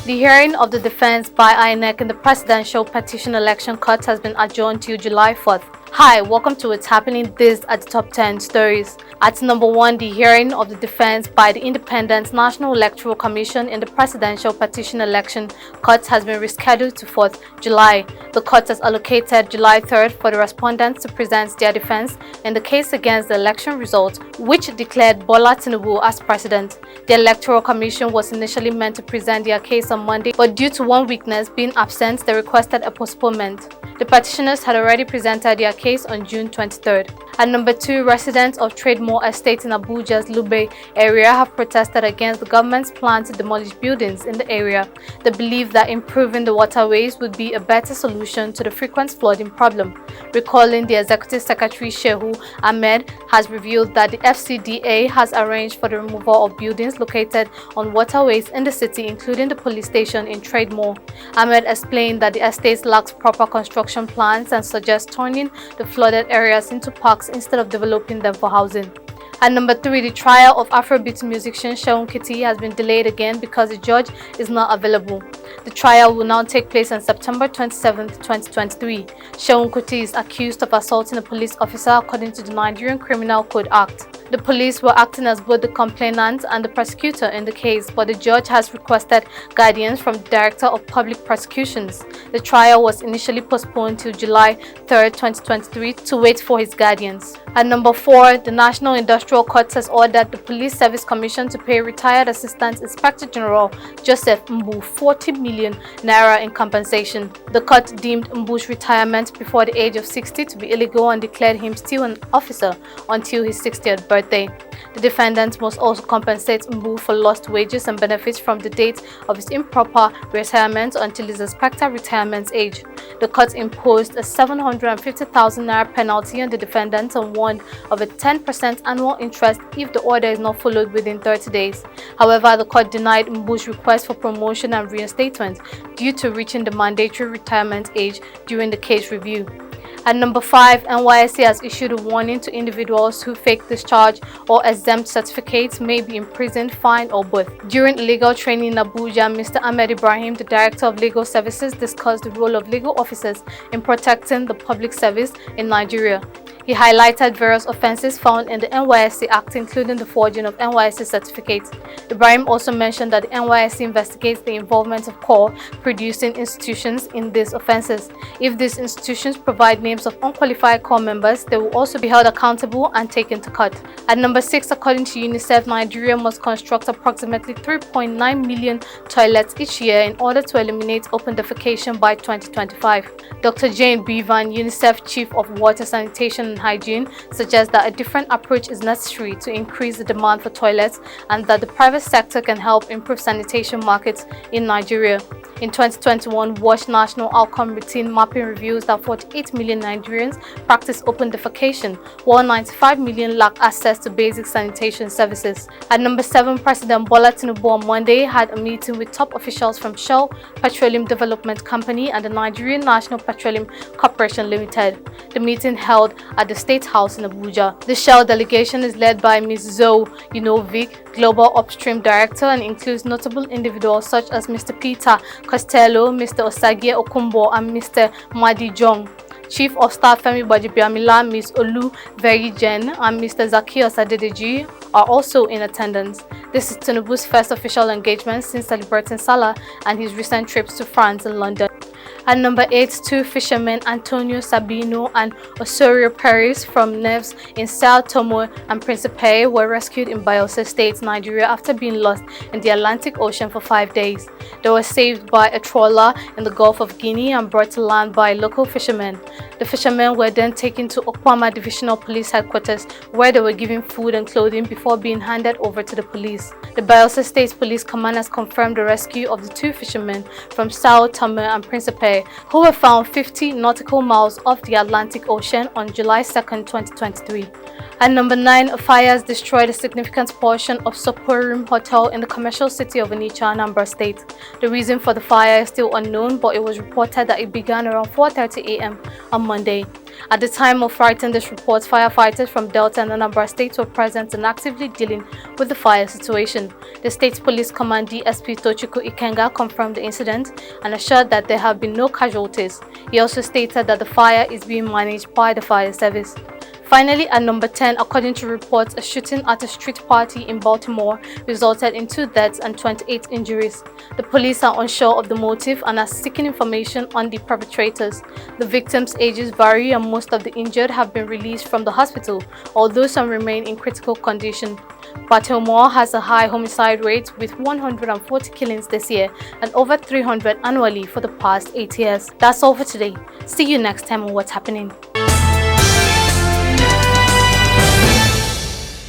The hearing of the defense by INEC in the Presidential Petition Election Court has been adjourned till July 4th. Hi, welcome to What's Happening. This are the top 10 stories. At number 1, the hearing of the defense by the Independent National Electoral Commission in the Presidential Petition Election Court has been rescheduled to 4th July. The court has allocated July 3rd for the respondents to present their defense in the case against the election result, which declared Bola Tinubu as president. The Electoral Commission was initially meant to present their case on Monday, but due to one witness being absent, they requested a postponement. The petitioners had already presented their case on June 23rd. At number 2, residents of Trademore Estate in Abuja's Lube area have protested against the government's plan to demolish buildings in the area. They believe that improving the waterways would be a better solution to the frequent flooding problem. Recalling, the Executive Secretary Shehu Ahmed has revealed that the FCDA has arranged for the removal of buildings located on waterways in the city, including the police station in Trademore. Ahmed explained that the estate lacks proper construction plans and suggests turning the flooded areas into parks instead of developing them for housing. At number 3, the trial of Afrobeat musician Seun Kuti has been delayed again because the judge is not available. The trial will now take place on September 27, 2023. Seun Kuti is accused of assaulting a police officer according to the Nigerian Criminal Code Act. The police were acting as both the complainant and the prosecutor in the case, but the judge has requested guidance from the Director of Public Prosecutions. The trial was initially postponed till July 3, 2023 to wait for his guidance. At number 4, the National Industrial Court has ordered the Police Service Commission to pay retired Assistant Inspector General Joseph Mbu 40 million naira in compensation. The court deemed Mbu's retirement before the age of 60 to be illegal and declared him still an officer until his 60th birthday. The defendant must also compensate Mbu for lost wages and benefits from the date of his improper retirement until his expected retirement age. The court imposed a 750,000 naira penalty on the defendant and warned of a 10% annual interest if the order is not followed within 30 days. However, the court denied Mbu's request for promotion and reinstatement due to reaching the mandatory retirement age during the case review. At number 5, NYSC has issued a warning to individuals who fake discharge or exempt certificates may be imprisoned, fined, or both. During legal training in Abuja, Mr. Ahmed Ibrahim, the Director of Legal Services, discussed the role of legal officers in protecting the public service in Nigeria. He highlighted various offenses found in the NYSC Act, including the forging of NYSC certificates. Ibrahim also mentioned that the NYSC investigates the involvement of core producing institutions in these offenses. If these institutions provide names of unqualified core members, they will also be held accountable and taken to court. At number 6, according to UNICEF, Nigeria must construct approximately 3.9 million toilets each year in order to eliminate open defecation by 2025. Dr. Jane Bevan, UNICEF Chief of Water, Sanitation and Hygiene, suggests that a different approach is necessary to increase the demand for toilets and that the private sector can help improve sanitation markets in Nigeria. In 2021, WASH National Outcome Routine Mapping reveals that 48 million Nigerians practice open defecation, while 95 million lack access to basic sanitation services. At number 7, President Bola Tinubu on Monday had a meeting with top officials from Shell Petroleum Development Company and the Nigerian National Petroleum Corporation Limited. The meeting held at the State House in Abuja. The Shell delegation is led by Ms. Zoe Yunovic, Global Upstream Director, and includes notable individuals such as Mr. Peter Costello, Mr. Osagie Okumbo, and Mr. Madi Jong. Chief of Staff Femi Gbajabiamila, Ms. Olu Verijen, and Mr. Zacchaeus Adedeji are also in attendance. This is Tinubu's first official engagement since celebrating Salah and his recent trips to France and London. At number 8, 2 fishermen, Antonio Sabino and Osorio Perez from Neves in Sao Tome and Principe, were rescued in Bayelsa State, Nigeria after being lost in the Atlantic Ocean for 5 days. They were saved by a trawler in the Gulf of Guinea and brought to land by local fishermen. The fishermen were then taken to Okwama Divisional Police Headquarters, where they were given food and clothing before being handed over to the police. The Bayelsa State Police Command has confirmed the rescue of the 2 fishermen from Sao Tome and Principe, who were found 50 nautical miles off the Atlantic Ocean on July 2, 2023. At number 9, fires destroyed a significant portion of Soporum Hotel in the commercial city of Onitsha, Anambra State. The reason for the fire is still unknown, but it was reported that it began around 4:30 a.m. on Monday. At the time of writing this report, firefighters from Delta and Anambra State were present and actively dealing with the fire situation. The State Police Command DSP Tochukwu Ikenga confirmed the incident and assured that there have been no casualties. He also stated that the fire is being managed by the fire service. Finally, at number 10, according to reports, a shooting at a street party in Baltimore resulted in 2 deaths and 28 injuries. The police are unsure of the motive and are seeking information on the perpetrators. The victims' ages vary and most of the injured have been released from the hospital, although some remain in critical condition. Baltimore has a high homicide rate with 140 killings this year and over 300 annually for the past 8 years. That's all for today. See you next time on What's Happening.